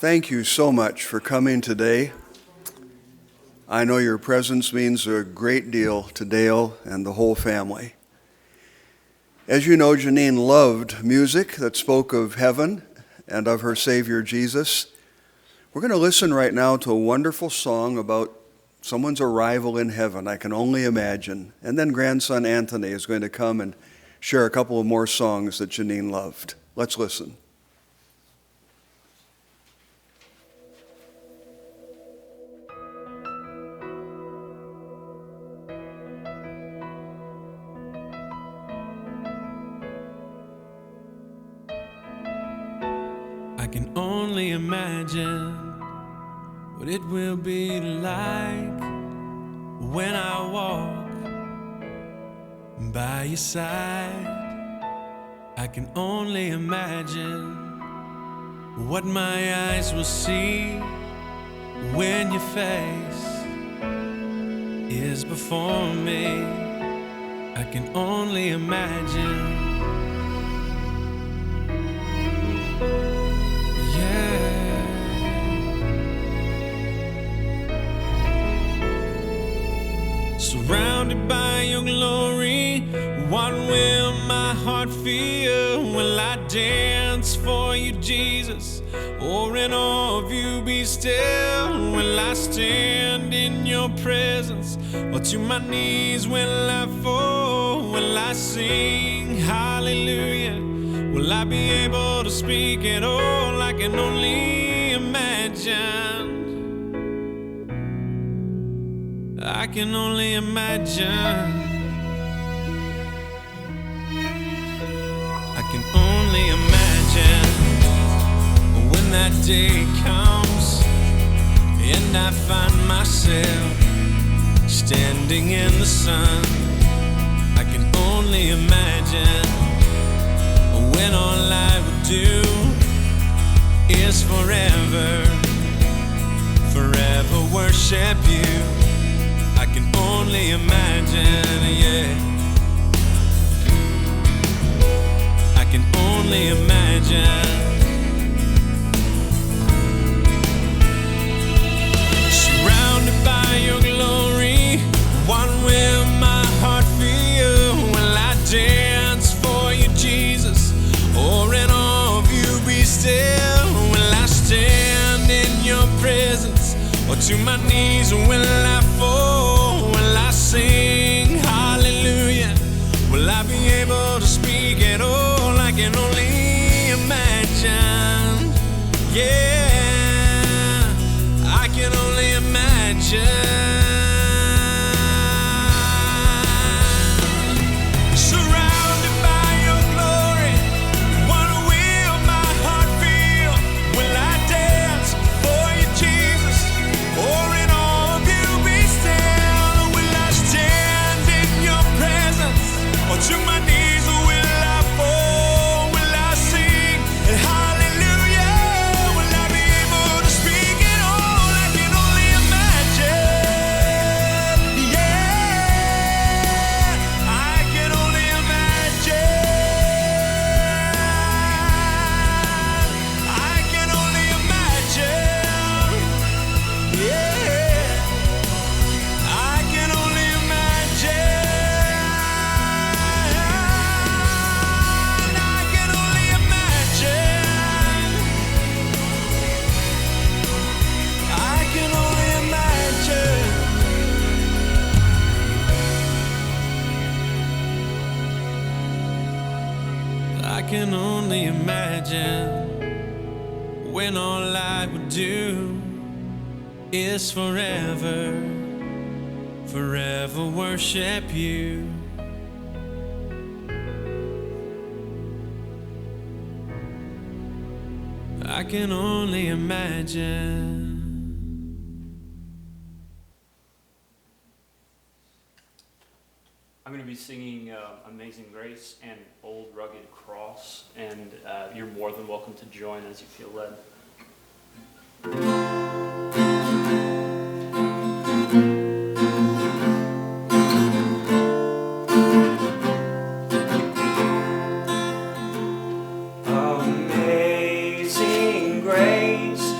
Thank you so much for coming today. I know your presence means a great deal to Dale and the whole family. As you know, Jeannene loved music that spoke of heaven and of her Savior Jesus. We're going to listen right now to a wonderful song about someone's arrival in heaven, I can only imagine. And then grandson Anthony is going to come and share a couple of more songs that Jeannene loved. Let's listen. I can only imagine what it will be like when I walk by your side. I can only imagine what my eyes will see when your face is before me. I can only imagine. Surrounded by your glory, what will my heart feel? Will I dance for you, Jesus? Or in awe of you be still? Will I stand in your presence? Or to my knees will I fall? Will I sing hallelujah? Will I be able to speak at all? I can only imagine. I can only imagine. I can only imagine when that day comes and I find myself standing in the sun. I can only imagine when all I would do is forever worship you. I can only imagine, yeah. I can only imagine. Surrounded by your glory, what will my heart feel? Will I dance for you, Jesus? Or in awe of you be still? Will I stand in your presence? Or to my knees will I fall? Will I sing hallelujah? Will I be able to speak at all? I can only imagine. Yeah, I can only imagine. To my knees will I fall? Will I sing hallelujah? Will I be able to speak at all? I can only imagine. Yeah, I can only imagine. I can only imagine. Yeah, I can only imagine. I can only imagine when all I would do is forever worship you. I can only imagine. I'm going to be singing Amazing Grace and Old Rugged Cross, and you're more than welcome to join as you feel led. Amazing grace,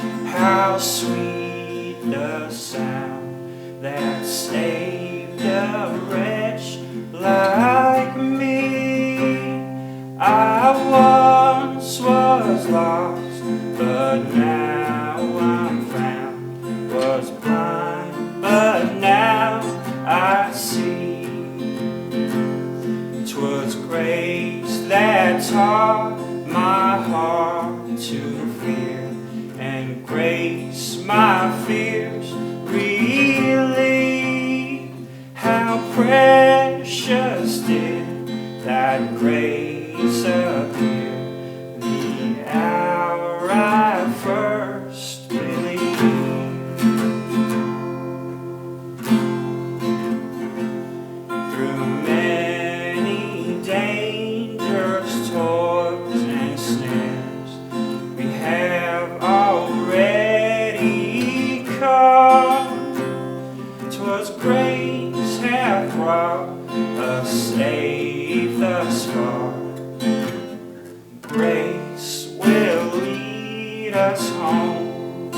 sweet the sound that saved a wretch like me. I once was lost, but now I'm found. Was blind, but now I see. 'Twas grace that taught my heart to fear, and grace my fears relieved. How precious did that grace appear the hour I first believed. Through many dangers, toils, and snares, we have already come. 'Twas grace hath brought us safe thus far. Grace will lead us home.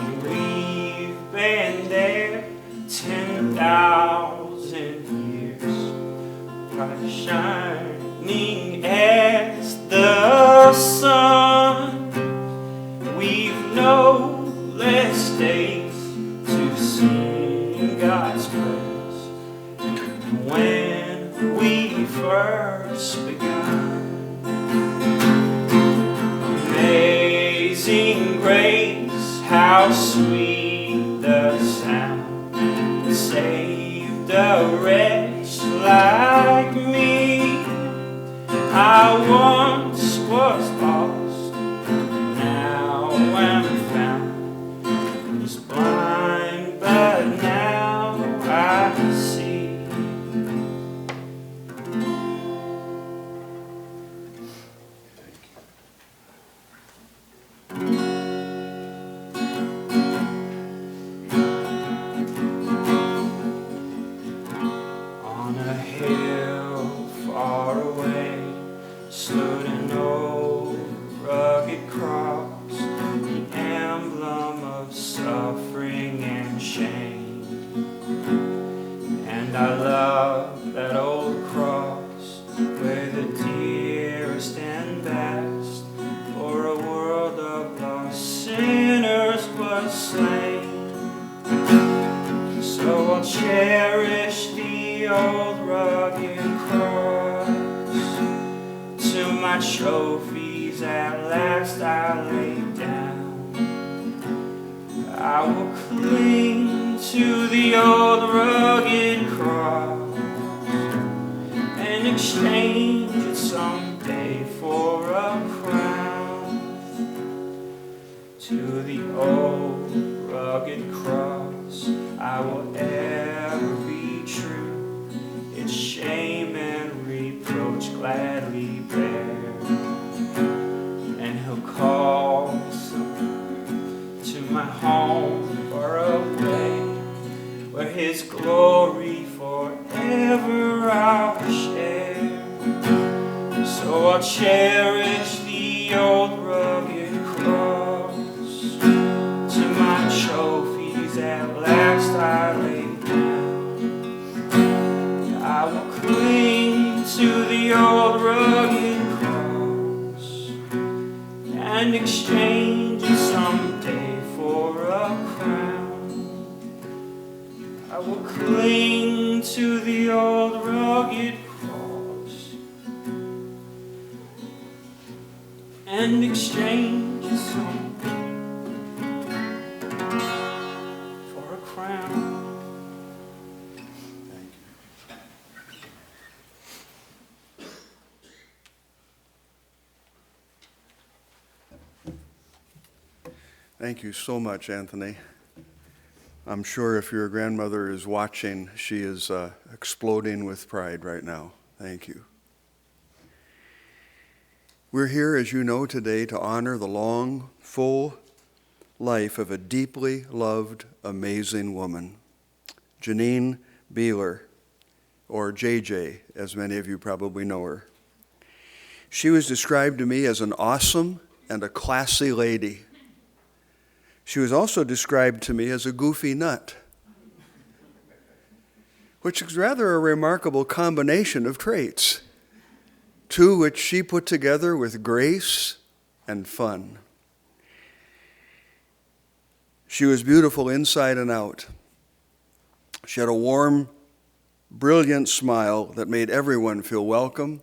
And we've been there 10,000 years, bright shining as the sun. We've no less days to sing God's praise when we first begun. Amazing grace, how sweet the sound that saved a wretch like me. I once was lost, now am found. Was blind, but now I see. On a hill far away stood an old rugged cross, the emblem of suffering and shame. And I love that old cross where the dearest and best for a world of lost sinners was slain. So I'll cherish the old rugged cross. To my trophies at last I lay down. I will cling to the old rugged cross and exchange it someday for a crown. To the old rugged cross I will ever be true, its shame and reproach gladly bear. And he'll call me soon to my home far away, where his glory forever I'll share. So I'll cherish the old rugged cross. To my trophies at last I lay down. I will cling to the old rugged cross and exchange it someday for a crown. I will cling to the old rugged cross and exchange it someday for a crown. Thank you so much, Anthony. I'm sure if your grandmother is watching, she is exploding with pride right now. Thank you. We're here, as you know, today to honor the long, full life of a deeply loved, amazing woman, Jeannene Behler, or JJ, as many of you probably know her. She was described to me as an awesome and a classy lady. She was also described to me as a goofy nut, which is rather a remarkable combination of traits, two which she put together with grace and fun. She was beautiful inside and out. She had a warm, brilliant smile that made everyone feel welcome,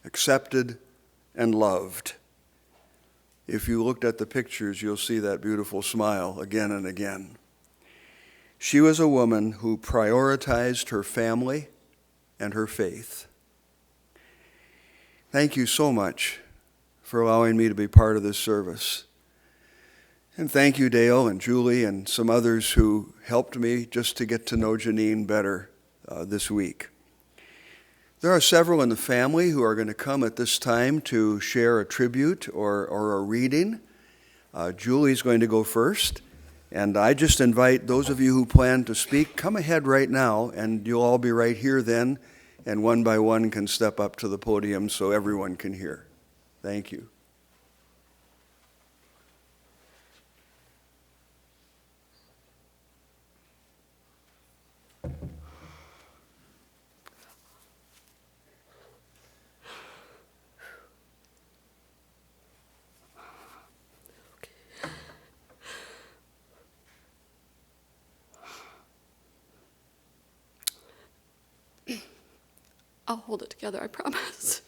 accepted, and loved. If you looked at the pictures, you'll see that beautiful smile again and again. She was a woman who prioritized her family and her faith. Thank you so much for allowing me to be part of this service. And thank you, Dale and Julie and some others who helped me just to get to know Jeannene better this week. There are several in the family who are going to come at this time to share a tribute or a reading. Julie's going to go first, and I just invite those of you who plan to speak, come ahead right now, and you'll all be right here then, and one by one can step up to the podium so everyone can hear. Thank you. I'll hold it together, I promise.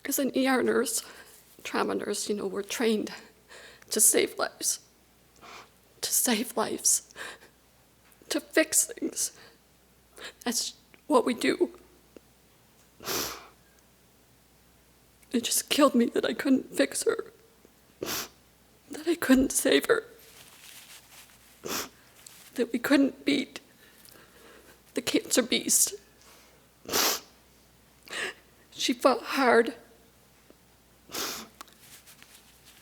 As an ER nurse, trauma nurse, we're trained to save lives, to fix things. That's what we do. It just killed me that I couldn't fix her, that I couldn't save her, that we couldn't beat the cancer beast. She fought hard.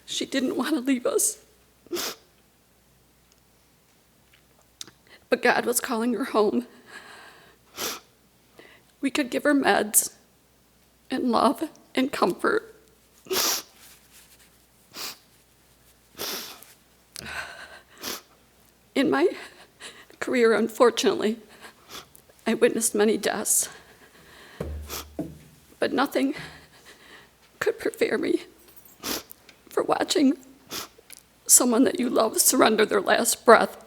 She didn't want to leave us. But God was calling her home. We could give her meds and love and comfort. In my career, unfortunately, I witnessed many deaths, but nothing could prepare me for watching someone that you love surrender their last breath.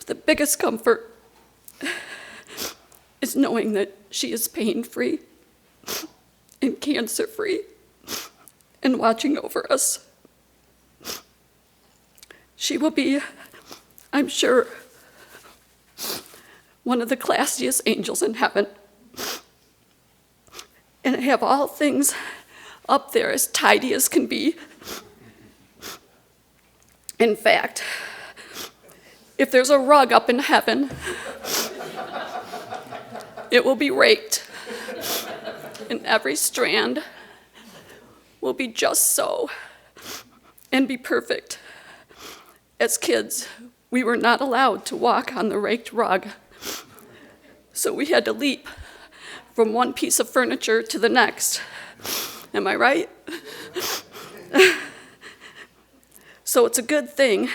The biggest comfort is knowing that she is pain-free and cancer-free and watching over us. She will be, I'm sure, one of the classiest angels in heaven, and have all things up there as tidy as can be. In fact, if there's a rug up in heaven, it will be raked, and every strand will be just so and be perfect. As kids, we were not allowed to walk on the raked rug, so we had to leap from one piece of furniture to the next. Am I right? So it's a good thing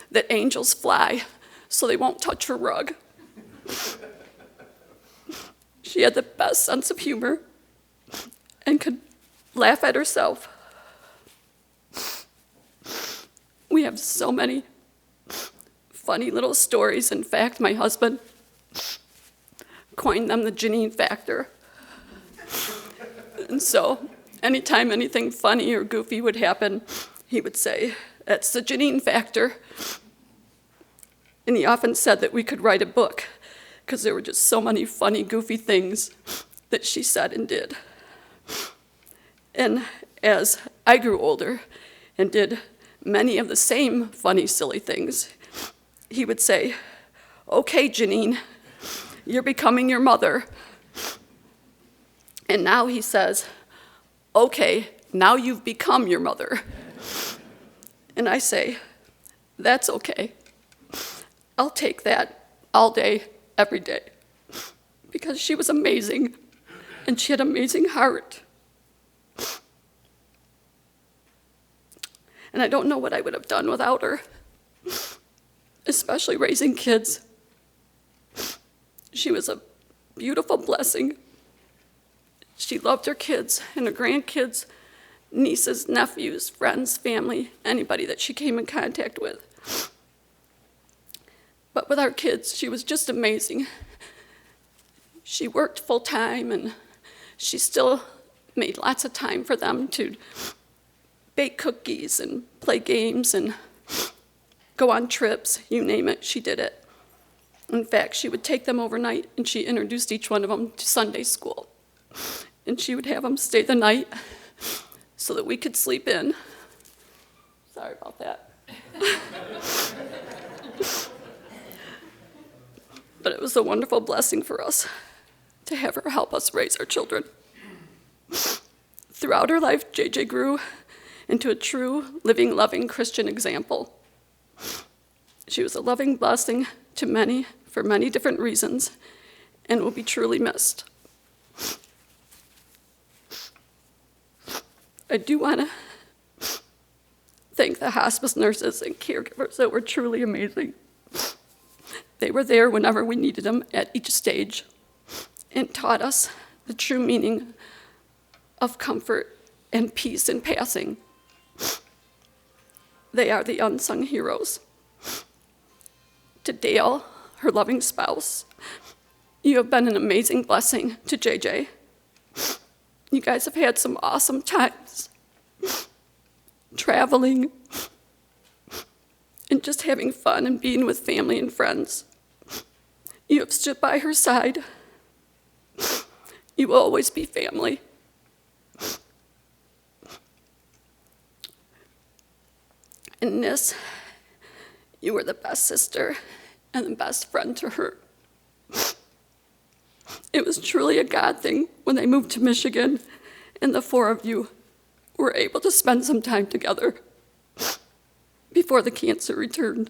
that angels fly so they won't touch her rug. She had the best sense of humor and could laugh at herself. We have so many funny little stories. In fact, my husband coined them the Jeannene factor. And so anytime anything funny or goofy would happen, he would say, "That's the Jeannene factor." And he often said that we could write a book because there were just so many funny, goofy things that she said and did. And as I grew older and did many of the same funny, silly things, he would say, "Okay, Jeannene, you're becoming your mother." And now he says, "Okay, now you've become your mother." And I say, "That's okay. I'll take that all day, every day." because she was amazing, and she had an amazing heart. And I don't know what I would have done without her, especially raising kids. She was a beautiful blessing. She loved her kids and her grandkids, nieces, nephews, friends, family, anybody that she came in contact with. But with our kids, she was just amazing. She worked full time, and she still made lots of time for them to bake cookies and play games and go on trips, you name it, she did it. In fact, she would take them overnight, and she introduced each one of them to Sunday school. And she would have them stay the night so that we could sleep in. Sorry about that. But it was a wonderful blessing for us to have her help us raise our children. Throughout her life, JJ grew into a true, living, loving Christian example. She was a loving blessing to many for many different reasons and will be truly missed. I do want to thank the hospice nurses and caregivers that were truly amazing. They were there whenever we needed them at each stage and taught us the true meaning of comfort and peace in passing. They are the unsung heroes. To Dale, her loving spouse, you have been an amazing blessing to JJ. You guys have had some awesome times traveling and just having fun and being with family and friends. You have stood by her side. You will always be family. In this, you were the best sister and the best friend to her. It was truly a God thing when they moved to Michigan and the four of you were able to spend some time together before the cancer returned.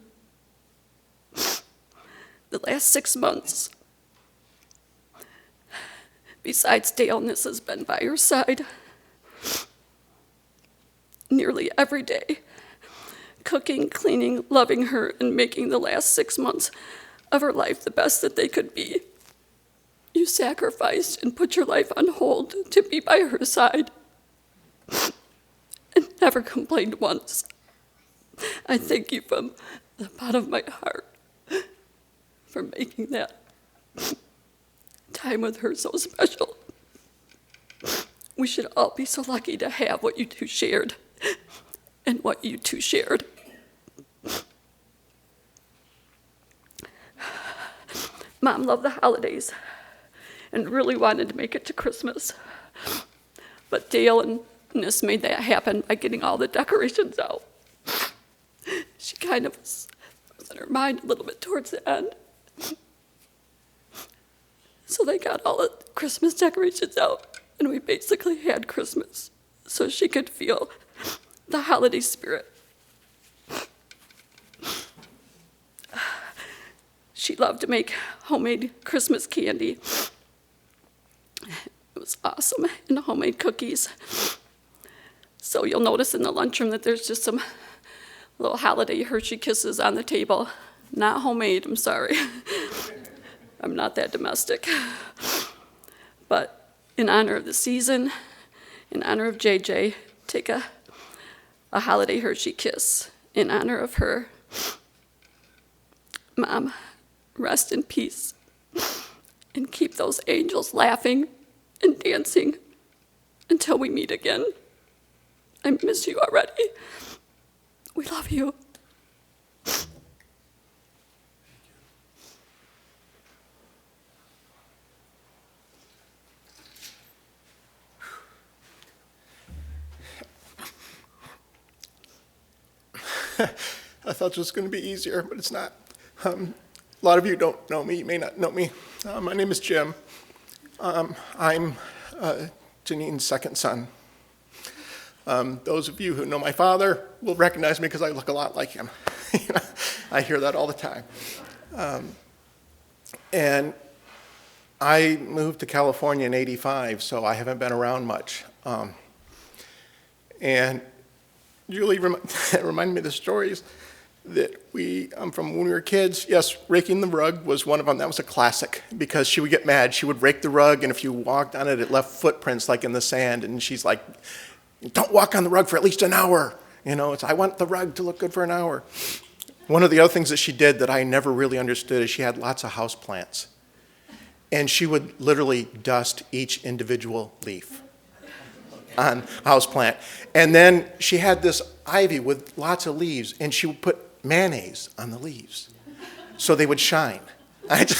The last 6 months, besides Dale, Nis has been by her side nearly every day, cooking, cleaning, loving her, and making the last 6 months of her life the best that they could be. You sacrificed and put your life on hold to be by her side and never complained once. I thank you from the bottom of my heart for making that time with her so special. We should all be so lucky to have what you two shared and what you two shared. Mom loved the holidays and really wanted to make it to Christmas. But Dale and Nis made that happen by getting all the decorations out. She kind of was in her mind a little bit towards the end. So they got all the Christmas decorations out, and we basically had Christmas so she could feel the holiday spirit. She loved to make homemade Christmas candy. It was awesome, and homemade cookies. So you'll notice in the lunchroom that there's just some little holiday Hershey Kisses on the table. Not homemade, I'm sorry. I'm not that domestic. But in honor of the season, in honor of JJ, take a holiday Hershey Kiss in honor of her. Mom, rest in peace and keep those angels laughing and dancing until we meet again. I miss you already. We love you. I thought this was going to be easier, but it's not. A lot of you don't know me. You may not know me. My name is Jim. I'm Jeannene's second son. Those of you who know my father will recognize me because I look a lot like him. I hear that all the time. And I moved to California in '85, so I haven't been around much. And Julie reminded me of the stories that from when we were kids. Yes, raking the rug was one of them. That was a classic because she would get mad. She would rake the rug, and if you walked on it, it left footprints like in the sand. And she's like, "Don't walk on the rug for at least an hour." I want the rug to look good for an hour. One of the other things that she did that I never really understood is she had lots of house plants. And she would literally dust each individual leaf on a house plant. And then she had this ivy with lots of leaves, and she would put mayonnaise on the leaves so they would shine. That's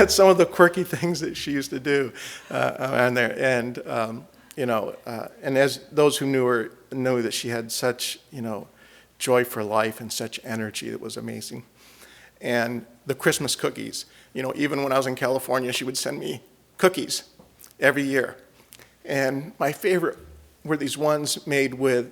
some of the quirky things that she used to do on there. And, and as those who knew her knew that she had such, joy for life and such energy that was amazing. And the Christmas cookies, even when I was in California, she would send me cookies every year. And my favorite were these ones made with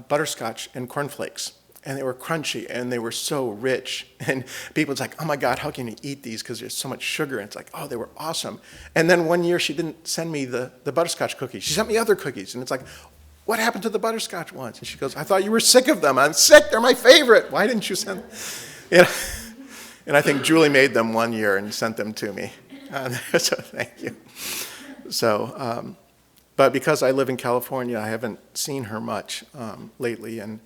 butterscotch and cornflakes. And they were crunchy, and they were so rich. And people was like, "Oh my God, how can you eat these? Because there's so much sugar." And it's like, oh, they were awesome. And then one year, she didn't send me the butterscotch cookies. She sent me other cookies. And it's like, "What happened to the butterscotch ones?" And she goes, "I thought you were sick of them." "I'm sick. They're my favorite. Why didn't you send them?" And I think Julie made them one year and sent them to me. So thank you. So, but because I live in California, I haven't seen her much lately. And,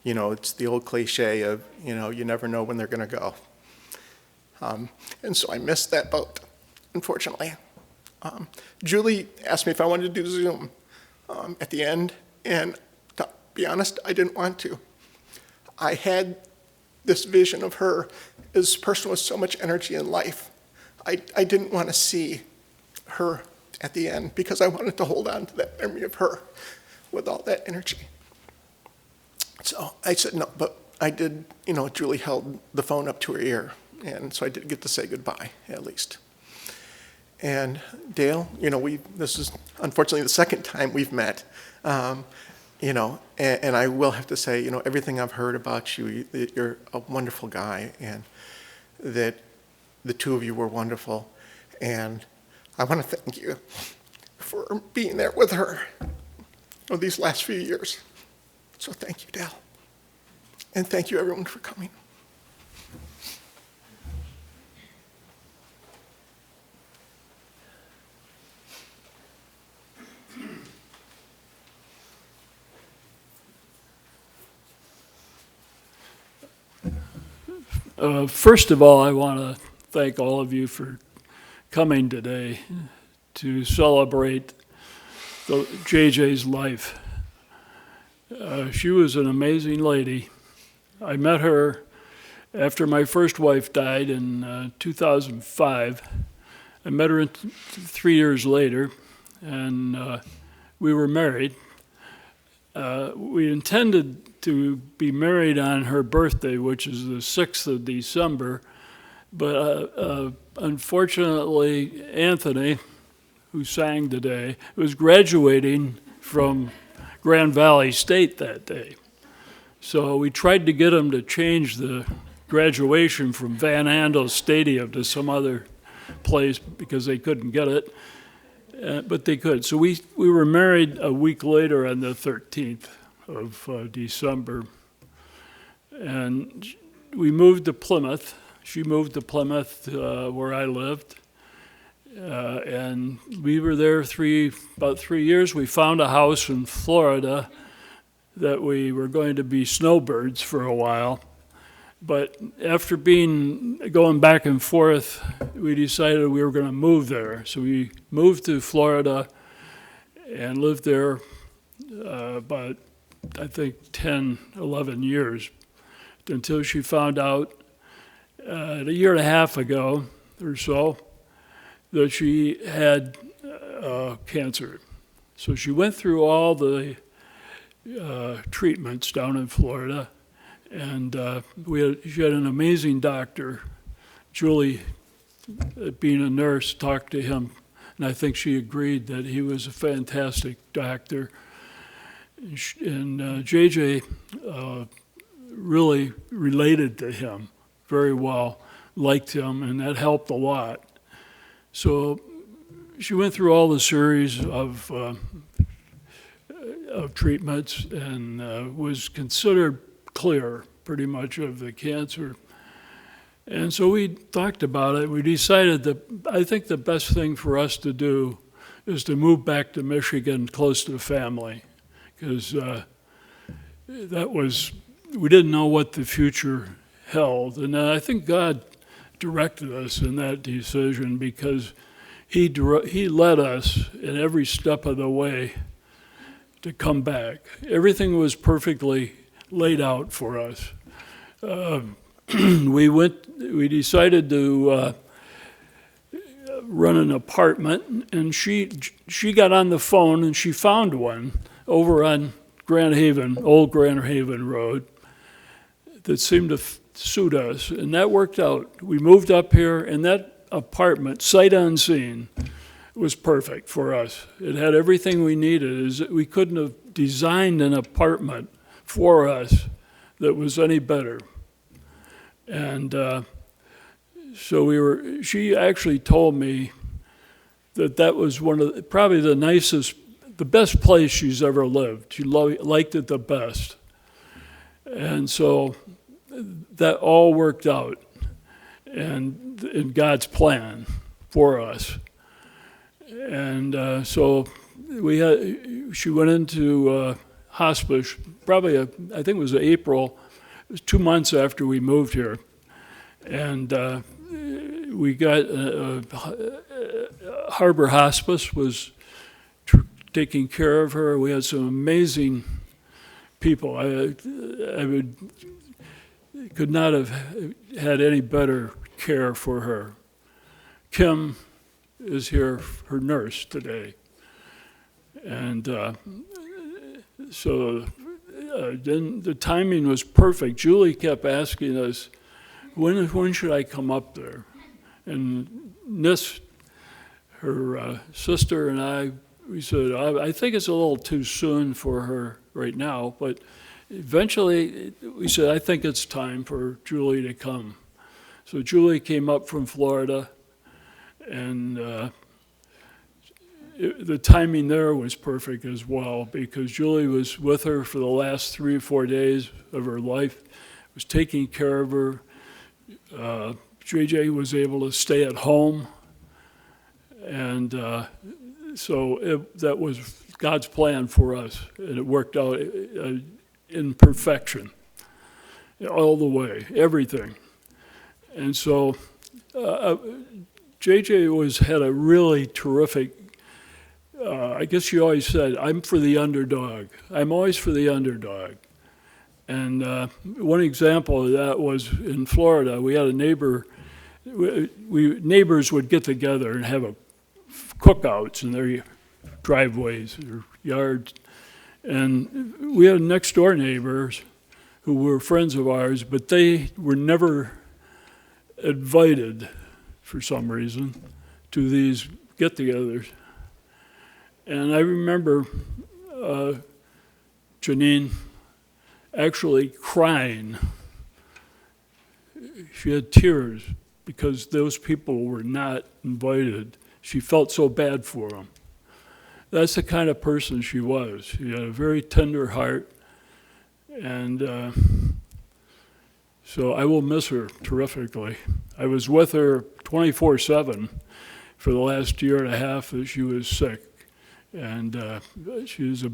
it's the old cliche of, you never know when they're going to go. And so I missed that boat, unfortunately. Julie asked me if I wanted to do Zoom at the end. And to be honest, I didn't want to. I had this vision of her as a person with so much energy in life. I didn't want to see her at the end because I wanted to hold on to that memory of her with all that energy. So I said no, but I did, Julie held the phone up to her ear, and so I did get to say goodbye, at least. And Dale, this is unfortunately the second time we've met, and I will have to say, everything I've heard about you, that you're a wonderful guy, and that the two of you were wonderful. And I want to thank you for being there with her these last few years. So thank you, Dale. And thank you, everyone, for coming. First of all, I want to thank all of you for coming today to celebrate JJ's life. She was an amazing lady. I met her after my first wife died in 2005. I met her 3 years later, and we were married. We intended to be married on her birthday, which is the 6th of December, but unfortunately, Anthony, who sang today, was graduating from Grand Valley State that day. So we tried to get him to change the graduation from Van Andel Stadium to some other place because they couldn't get it, but they could. So we were married a week later on the 13th of December, and we moved to Plymouth. She moved to Plymouth where I lived, and we were there about 3 years. We found a house in Florida that we were going to be snowbirds for a while. But after going back and forth, we decided we were going to move there. So we moved to Florida and lived there about, I think, 10, 11 years until she found out a year and a half ago or so that she had cancer. So she went through all the treatments down in Florida, and she had an amazing doctor. Julie, being a nurse, talked to him, and I think she agreed that he was a fantastic doctor. And JJ really related to him very well liked him, and that helped a lot. So she went through all the series of treatments and was considered clear pretty much of the cancer. And so we talked about it. We decided that I think the best thing for us to do is to move back to Michigan close to family, because we didn't know what the future held. And I think God directed us in that decision, because he led us in every step of the way to come back. Everything was perfectly laid out for us. We decided to run an apartment, and she got on the phone and she found one over on Old Grand Haven Road, that seemed to suit us, and that worked out. We moved up here, and that apartment, sight unseen, was perfect for us. It had everything we needed. We couldn't have designed an apartment for us that was any better. And so she actually told me that was probably the best place she's ever lived. She liked it the best. And so that all worked out and in God's plan for us. And so she went into hospice probably, I think it was April. It was 2 months after we moved here. And we got Harbor Hospice was taking care of her. We had some amazing people. I could not have had any better care for her. Kim is here, her nurse today. And so then the timing was perfect. Julie kept asking us, when should I come up there? And her sister and I, we said, I think it's a little too soon for her right now, but eventually we said, I think it's time for Julie to come. So Julie came up from Florida, and the timing there was perfect as well, because Julie was with her for the last 3 or 4 days of her life, was taking care of her. JJ was able to stay at home, and so that was God's plan for us, and it worked out in perfection, all the way, everything. And so JJ had a really terrific, I guess she always said, I'm for the underdog. I'm always for the underdog. And one example of that was in Florida. We had a neighbor. Neighbors would get together and have cookouts in their driveways or yards. And we had next door neighbors who were friends of ours, but they were never invited for some reason to these get-togethers. And I remember Jeannene actually crying. She had tears because those people were not invited. She felt so bad for them. That's the kind of person she was. She had a very tender heart, and so I will miss her terrifically. I was with her 24/7 for the last year and a half that she was sick, and she was a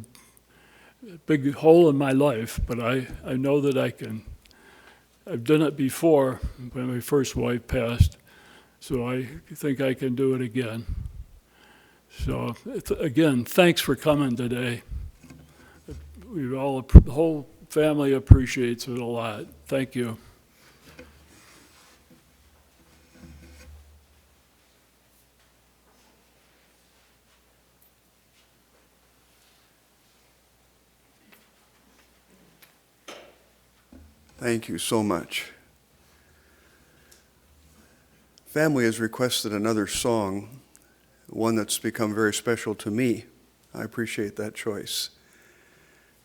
big hole in my life, but I know that I've done it before when my first wife passed, so I think I can do it again. So again, thanks for coming today. The whole family appreciates it a lot. Thank you. Thank you so much. Family has requested another song, one that's become very special to me. I appreciate that choice.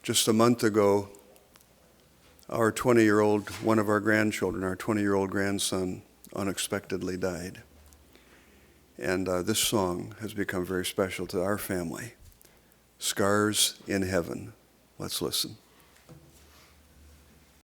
Just a month ago, our 20-year-old, one of our grandchildren, our 20-year-old grandson, unexpectedly died. And this song has become very special to our family. Scars in Heaven. Let's listen.